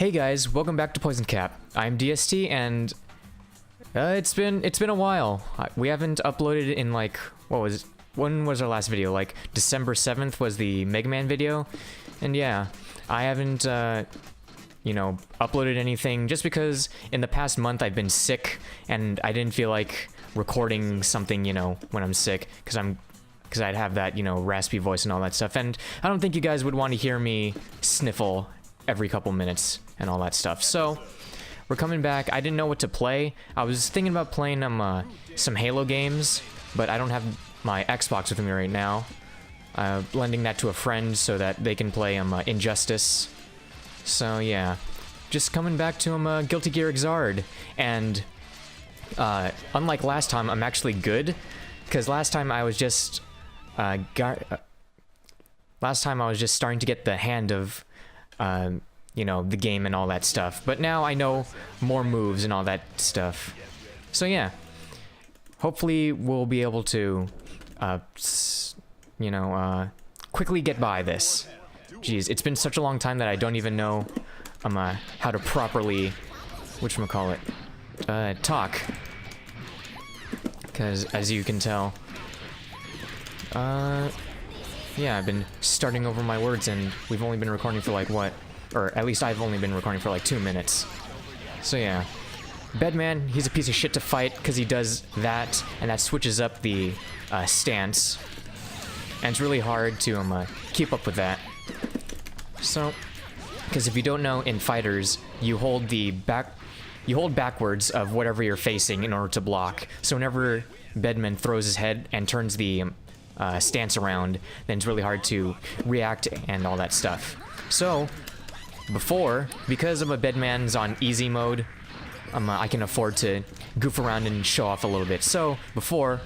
Hey guys, welcome back to PoisonCap. I'm DST, and it's been a while. We haven't uploaded in like when was our last video? Like December 7th was the Mega Man video, and yeah, I haven't you know, uploaded anything just because in the past month I've been sick and I didn't feel like recording something, you know, when I'm sick because I'd have that, you know, raspy voice and all that stuff, and I don't think you guys would want to hear me sniffle every couple minutes and all that stuff. So we're coming back. I didn't know what to play. I was thinking about playing some Halo games, but I don't have my Xbox with me right now. Lending that to a friend so that they can play Injustice. So yeah, just coming back to Guilty Gear Xrd, and unlike last time, I'm actually good, because last time I was just starting to get the hand of you know, the game and all that stuff, but now I know more moves and all that stuff. So yeah, hopefully we'll be able to you know, quickly get by this. Jeez, it's been such a long time that I don't even know how to properly talk, because as you can tell, yeah, I've been starting over my words, and we've only been recording for like what, or at least I've only been recording for like 2 minutes. So yeah, Bedman, he's a piece of shit to fight because he does that, and that switches up the stance, and it's really hard to keep up with that. So, because if you don't know, in fighters, you hold backwards of whatever you're facing in order to block. So whenever Bedman throws his head and turns the stance around, then it's really hard to react and all that stuff. So because Bedman's on easy mode, I can afford to goof around and show off a little bit. So before,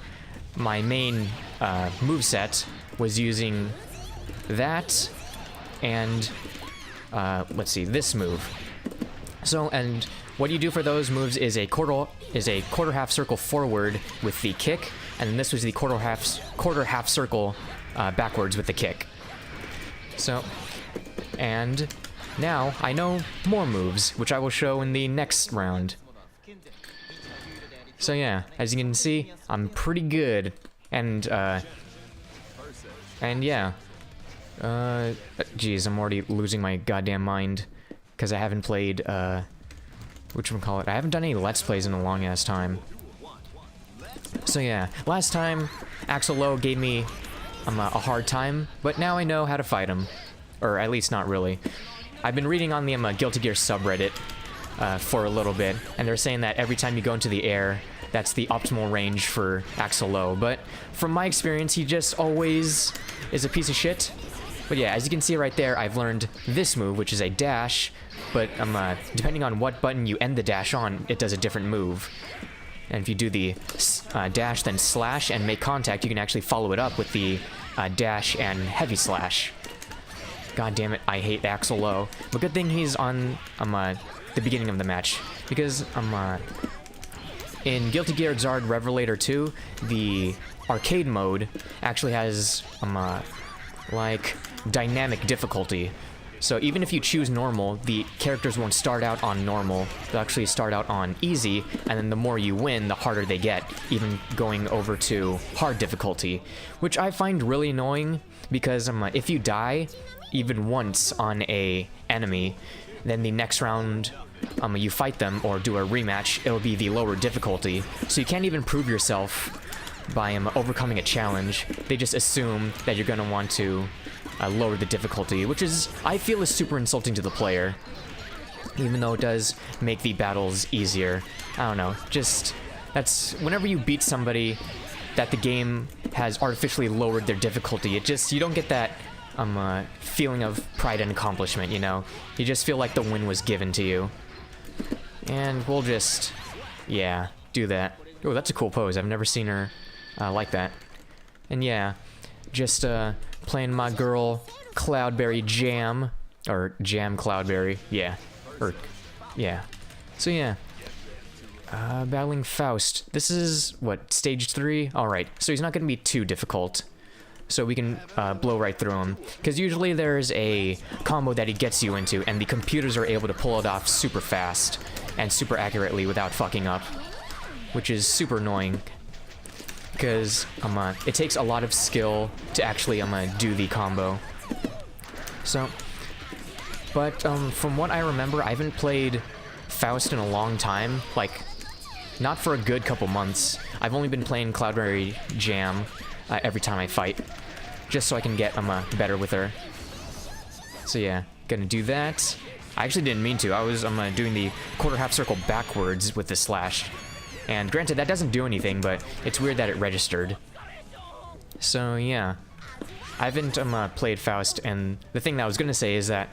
my main moveset was using that and let's see, this move. So, and what you do for those moves is a quarter half circle forward with the kick, and this was the quarter half circle backwards with the kick. So, and now I know more moves, which I will show in the next round. So yeah, as you can see, I'm pretty good, and yeah. Geez, I'm already losing my goddamn mind because I haven't played, I haven't done any Let's Plays in a long-ass time. So yeah, last time, Axel Low gave me a hard time, but now I know how to fight him. Or at least not really. I've been reading on the Guilty Gear subreddit for a little bit, and they're saying that every time you go into the air, that's the optimal range for Axel Low, but from my experience, he just always is a piece of shit. But yeah, as you can see right there, I've learned this move, which is a dash, but depending on what button you end the dash on, it does a different move. And if you do the dash, then slash, and make contact, you can actually follow it up with the dash and heavy slash. God damn it, I hate Axel Low. But good thing he's on the beginning of the match, because in Guilty Gear Xrd Revelator 2, the arcade mode actually has like dynamic difficulty. So even if you choose normal, the characters won't start out on normal. They'll actually start out on easy, and then the more you win, the harder they get, even going over to hard difficulty, which I find really annoying, because if you die even once on a enemy, then the next round you fight them or do a rematch, it'll be the lower difficulty, so you can't even prove yourself by overcoming a challenge. They just assume that you're gonna want to lower the difficulty, which is, I feel, is super insulting to the player, even though it does make the battles easier. I don't know, just, that's, whenever you beat somebody that the game has artificially lowered their difficulty, it just, you don't get that feeling of pride and accomplishment, you know? You just feel like the win was given to you. And we'll just, yeah, do that. Oh, that's a cool pose. I've never seen her like that. And yeah, just playing my girl Cloudberry Jam, or Jam Cloudberry, yeah, or yeah. So yeah, battling Faust. This is what, stage 3? All right, so he's not gonna be too difficult. so we can blow right through him. Because usually there's a combo that he gets you into, and the computers are able to pull it off super fast and super accurately without fucking up, which is super annoying. Because it takes a lot of skill to actually do the combo. So, but from what I remember, I haven't played Faust in a long time. Like, not for a good couple months. I've only been playing Cloudberry Jam every time I fight, just so I can get better with her. So yeah, gonna do that. I actually didn't mean to. I was doing the quarter half circle backwards with the slash. And granted, that doesn't do anything, but it's weird that it registered. So yeah, I haven't played Faust, and the thing that I was gonna say is that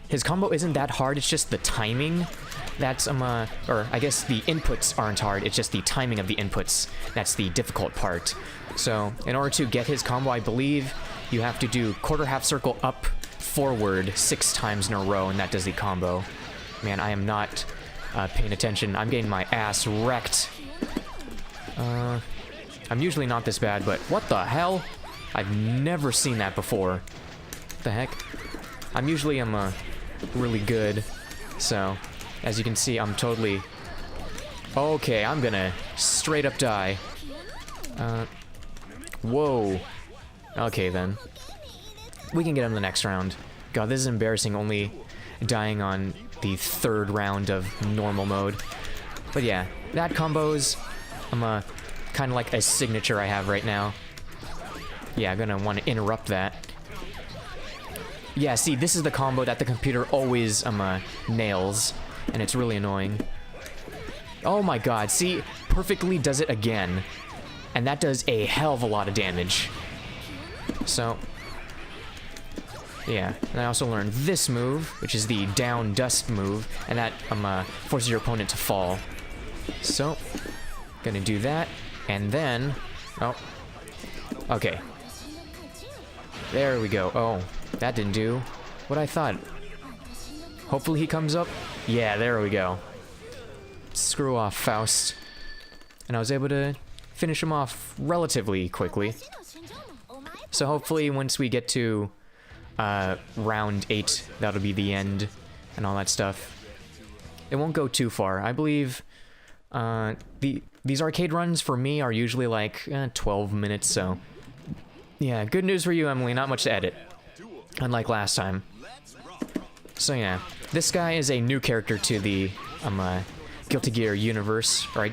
his combo isn't that hard. It's just the timing that's or I guess the inputs aren't hard. It's just the timing of the inputs that's the difficult part. So in order to get his combo, I believe you have to do quarter half circle up forward 6 times in a row, and that does the combo. Man, I am not paying attention. I'm getting my ass wrecked. I'm usually not this bad, but what the hell? I've never seen that before. What the heck? I'm usually really good, so as you can see, I'm totally okay. I'm gonna straight up die. Whoa. Okay then, we can get him the next round. God, this is embarrassing, only dying on the 3rd round of normal mode. But yeah, that combo's kind of like a signature I have right now. Yeah, I'm gonna want to interrupt that. Yeah, see, this is the combo that the computer always nails, and it's really annoying. Oh my god, see, perfectly does it again, and that does a hell of a lot of damage. So yeah, and I also learned this move, which is the down dust move, and that forces your opponent to fall. So gonna do that, and then okay, there we go. Oh, that didn't do what I thought. Hopefully he comes up. Yeah, there we go. Screw off, Faust. And I was able to finish him off relatively quickly. So hopefully once we get to round 8, that'll be the end and all that stuff. It won't go too far. I believe these arcade runs for me are usually like 12 minutes, so yeah, good news for you, Emily, not much to edit, unlike last time. So yeah, this guy is a new character to the Guilty Gear universe, right?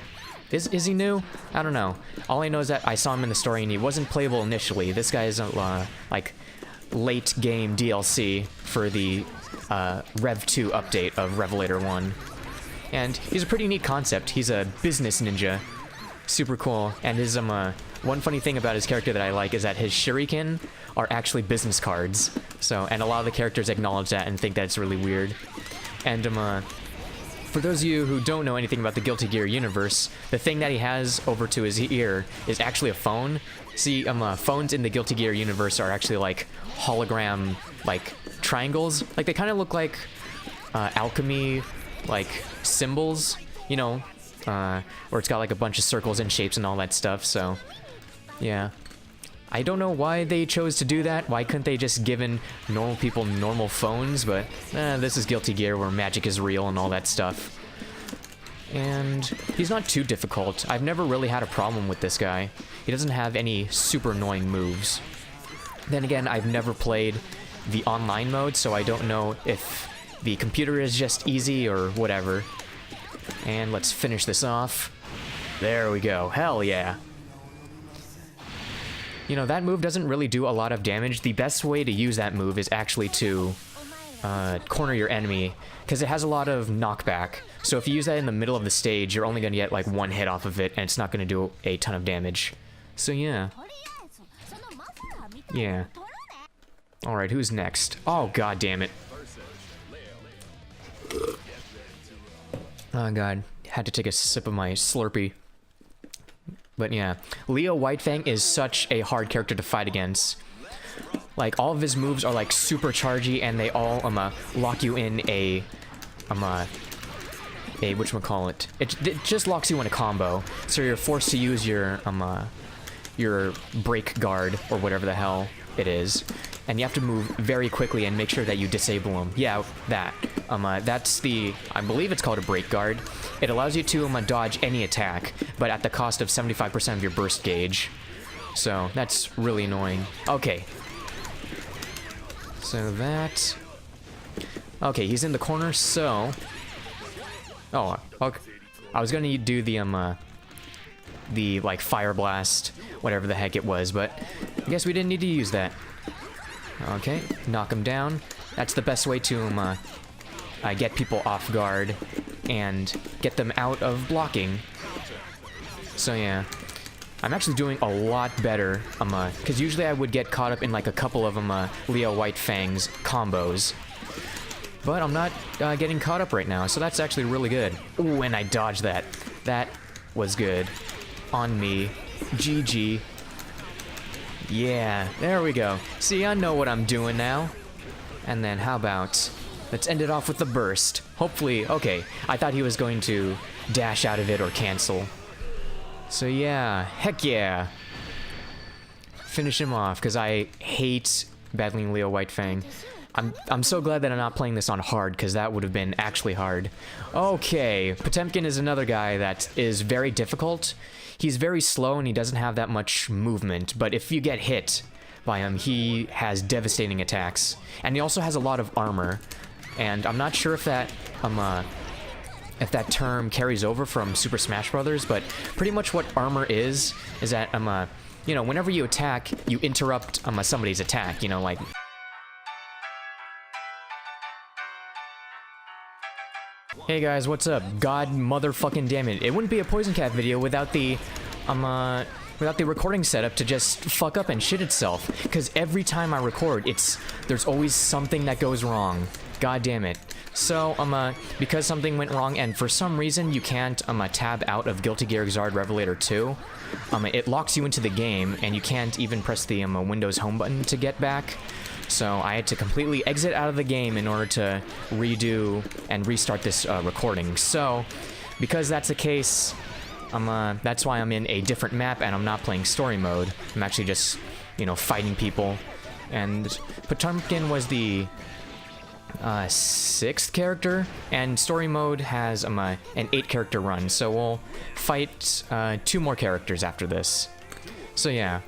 Is he new? I don't know. All I know is that I saw him in the story and he wasn't playable initially. This guy is like late game DLC for the Rev 2 update of Revelator 1. And he's a pretty neat concept. He's a business ninja. Super cool. And his one funny thing about his character that I like is that his shuriken are actually business cards. So, and a lot of the characters acknowledge that and think that it's really weird. And for those of you who don't know anything about the Guilty Gear universe, the thing that he has over to his ear is actually a phone. See, phones in the Guilty Gear universe are actually like hologram, like triangles. Like they kind of look like alchemy, like symbols, you know, where it's got like a bunch of circles and shapes and all that stuff. So, yeah. I don't know why they chose to do that. Why couldn't they just given normal people normal phones? But this is Guilty Gear where magic is real and all that stuff. And he's not too difficult. I've never really had a problem with this guy. He doesn't have any super annoying moves. Then again, I've never played the online mode, so I don't know if the computer is just easy or whatever. And let's finish this off. There we go. Hell yeah. You know, that move doesn't really do a lot of damage. The best way to use that move is actually to corner your enemy, because it has a lot of knockback. So if you use that in the middle of the stage, you're only going to get like 1 hit off of it, and it's not going to do a ton of damage. So yeah. Yeah. Alright, who's next? Oh, god damn it. Oh god, had to take a sip of my Slurpee. But yeah, Leo White Fang is such a hard character to fight against. Like, all of his moves are like super chargy, and they all lock you in a whatchamacallit. It just locks you in a combo, so you're forced to use your your break guard, or whatever the hell it is. And you have to move very quickly and make sure that you disable them. Yeah, that. That's the... I believe it's called a break guard. It allows you to dodge any attack, but at the cost of 75% of your burst gauge. So, that's really annoying. Okay. So that... Okay, he's in the corner, so... Oh, okay. I was gonna do the, like, Fire Blast, whatever the heck it was, but I guess we didn't need to use that. Okay, knock him down. That's the best way to, get people off guard and get them out of blocking. So, yeah. I'm actually doing a lot better, because usually I would get caught up in, like, a couple of, Leo White Fang's combos. But I'm not getting caught up right now, so that's actually really good. Ooh, and I dodged that. That was good. On me. GG. Yeah, there we go. See, I know what I'm doing now. And then how about... Let's end it off with the burst. Hopefully... Okay, I thought he was going to dash out of it or cancel. So yeah, heck yeah. Finish him off, because I hate battling Leo White Fang. I'm so glad that I'm not playing this on hard, because that would have been actually hard. Okay, Potemkin is another guy that is very difficult. He's very slow and he doesn't have that much movement, but if you get hit by him, he has devastating attacks. And he also has a lot of armor. And I'm not sure if that term carries over from Super Smash Brothers, but pretty much what armor is that you know, whenever you attack, you interrupt somebody's attack, you know, like... Hey guys, what's up? God motherfucking damn it. It wouldn't be a PoisonCap video without the recording setup to just fuck up and shit itself. Because every time I record, there's always something that goes wrong. God damn it. So, because something went wrong and for some reason you can't, tab out of Guilty Gear Xrd Revelator 2, it locks you into the game and you can't even press the, Windows home button to get back. So I had to completely exit out of the game in order to redo and restart this recording. So, because that's the case, that's why I'm in a different map and I'm not playing story mode. I'm actually just, you know, fighting people. And Potemkin was the 6th character, and story mode has an 8-character run. So we'll fight 2 more characters after this. So yeah.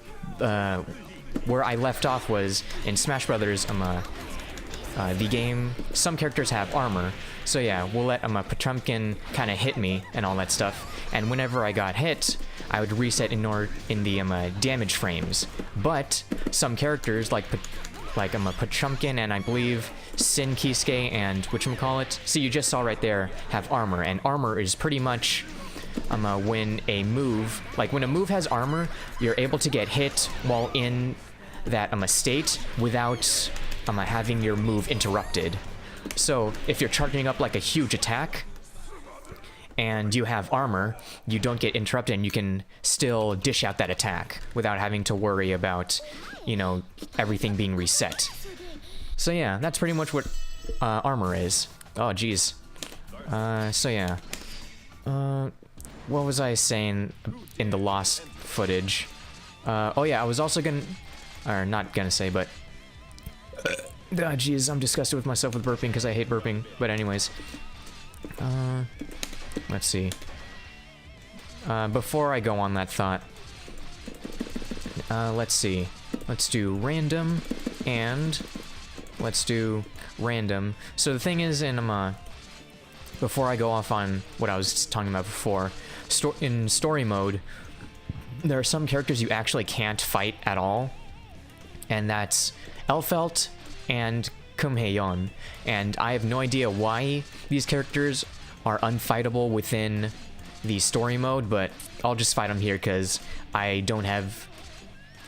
Where I left off was in Smash Brothers, the game, some characters have armor. So yeah, we'll let Potemkin kind of hit me and all that stuff. And whenever I got hit, I would reset in the damage frames. But some characters like Potemkin and I believe Sin Kisuke and whatchamacallit, see you just saw right there, have armor. And armor is pretty much when a move has armor, you're able to get hit while in that state without having your move interrupted. So if you're charging up like a huge attack and you have armor, you don't get interrupted and you can still dish out that attack without having to worry about, you know, everything being reset. So yeah, that's pretty much what armor is. Oh geez. So yeah. What was I saying in the lost footage? Oh yeah, I was also not gonna say, but... Jeez, I'm disgusted with myself with burping because I hate burping. But anyways. Let's see. Before I go on that thought... let's see. Let's do random, and... Let's do random. So the thing is, before I go off on what I was talking about before, in story mode, there are some characters you actually can't fight at all, and that's Elfelt and Kumheyon. And I have no idea why these characters are unfightable within the story mode, but I'll just fight them here because I don't have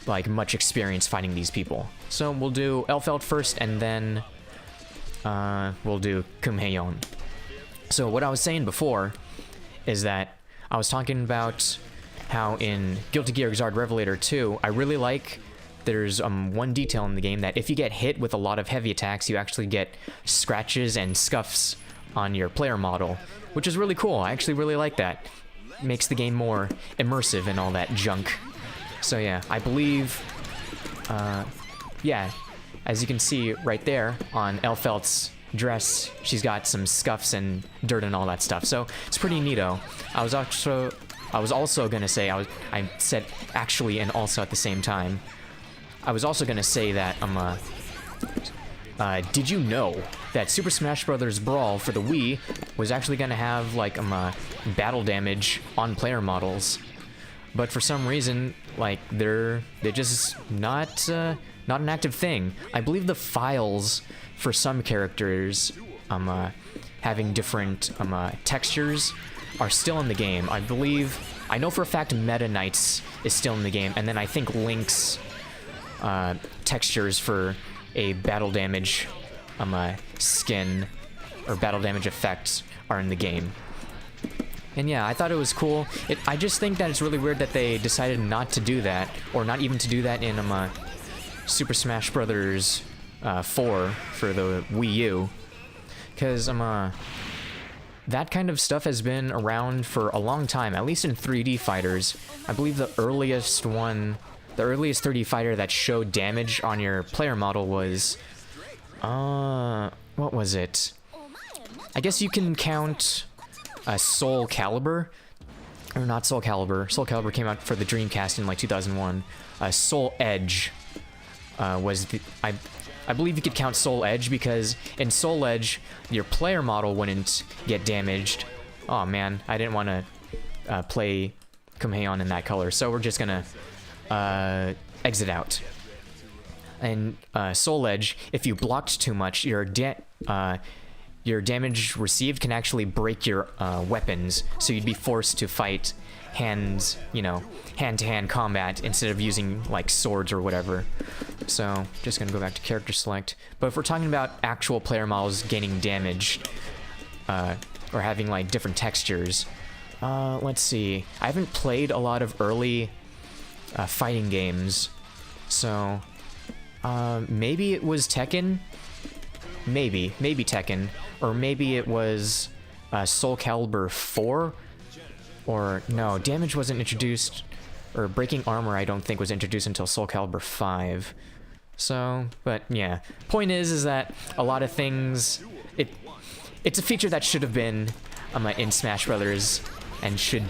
like much experience fighting these people. So we'll do Elfelt first, and then we'll do Kumheyon. So what I was saying before is that I was talking about how in Guilty Gear Xrd Revelator 2, I really like there's one detail in the game that if you get hit with a lot of heavy attacks, you actually get scratches and scuffs on your player model, which is really cool. I actually really like that. Makes the game more immersive and all that junk. So yeah, I believe, yeah, as you can see right there on Elfelt's dress, she's got some scuffs and dirt and all that stuff. So it's pretty neato. I was also gonna say, I said actually and also at the same time. I was also gonna say that did you know that Super Smash Bros. Brawl for the Wii was actually gonna have like battle damage on player models, but for some reason, like they're just not an active thing. I believe the files for some characters having different textures are still in the game. I know for a fact Meta Knight's is still in the game, and then I think Link's textures for a battle damage skin or battle damage effects are in the game. And yeah, I thought it was cool. I just think that it's really weird that they decided not to do that, or not even to do that in Super Smash Bros. 4 for the Wii U, because that kind of stuff has been around for a long time, at least in 3D fighters. I believe the earliest 3D fighter that showed damage on your player model was, what was it? I guess you can count Soul Calibur, or not Soul Calibur. Soul Calibur came out for the Dreamcast in like 2001. Soul Edge was the, I believe you could count Soul Edge, because in Soul Edge, your player model wouldn't get damaged. Oh man, I didn't want to play Kumheon in that color, so we're just gonna exit out. And Soul Edge, if you blocked too much, your damage received can actually break your weapons, so you'd be forced to fight hand-to-hand combat instead of using like swords or whatever. So just gonna go back to character select. But if we're talking about actual player models gaining damage or having like different textures, let's see. I haven't played a lot of early fighting games, so maybe it was Tekken. Maybe Tekken, or maybe it was Soul Calibur 4. Or, no, damage wasn't introduced, or breaking armor I don't think was introduced until Soul Calibur 5. So, but yeah. Point is that a lot of things, it's a feature that should have been in Smash Brothers, and should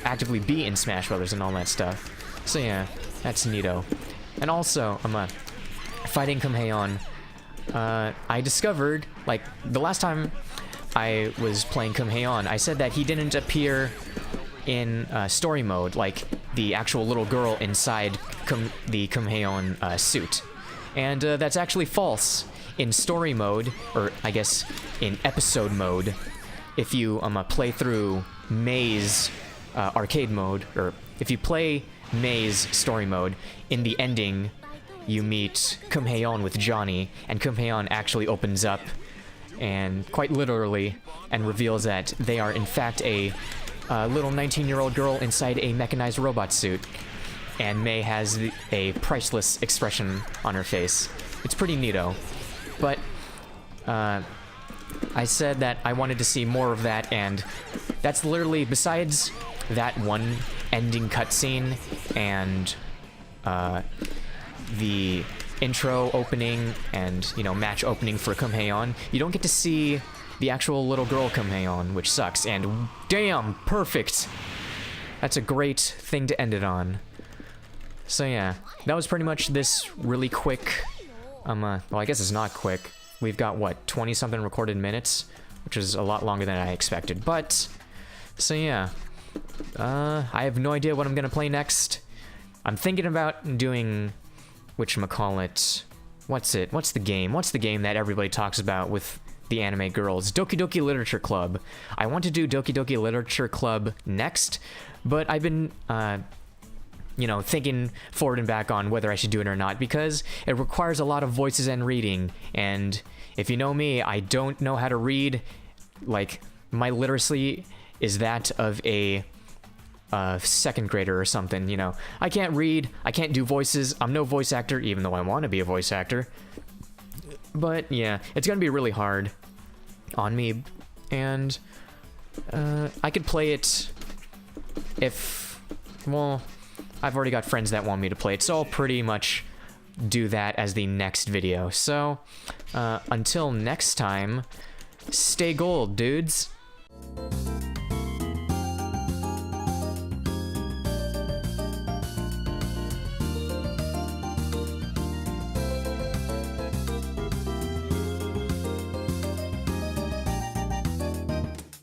actively be in Smash Brothers and all that stuff. So yeah, that's neato. And also, fighting Kumheon, I discovered, like, the last time I was playing Kumheon, I said that he didn't appear in story mode, like the actual little girl inside the Kumheon suit. And that's actually false. In story mode, or I guess in episode mode, if you play through May's arcade mode, or if you play May's story mode, in the ending you meet Kumheon with Johnny, and Kumheon actually opens up, and quite literally, and reveals that they are in fact a little 19-year-old girl inside a mechanized robot suit, and May has a priceless expression on her face. It's pretty neato. But I said that I wanted to see more of that, and that's literally, besides that one ending cutscene and the intro opening and, you know, match opening for Kumheon, you don't get to see the actual little girl Kumheon, which sucks. And damn, perfect. That's a great thing to end it on. So yeah, that was pretty much this really quick, well, I guess it's not quick. We've got, what, 20-something recorded minutes, which is a lot longer than I expected. But, so yeah, I have no idea what I'm gonna play next. I'm thinking about doing, whatchamacallit, what's the game that everybody talks about with the anime girls? Doki Doki Literature Club. I want to do Doki Doki Literature Club next, but I've been, you know, thinking forward and back on whether I should do it or not, because it requires a lot of voices and reading, and if you know me, I don't know how to read. Like, my literacy is that of a second grader or something, you know. I can't read, I can't do voices, I'm no voice actor, even though I want to be a voice actor. But yeah, it's gonna be really hard on me, and I could play it if, well, I've already got friends that want me to play it, so I'll pretty much do that as the next video. So, until next time, stay gold, dudes.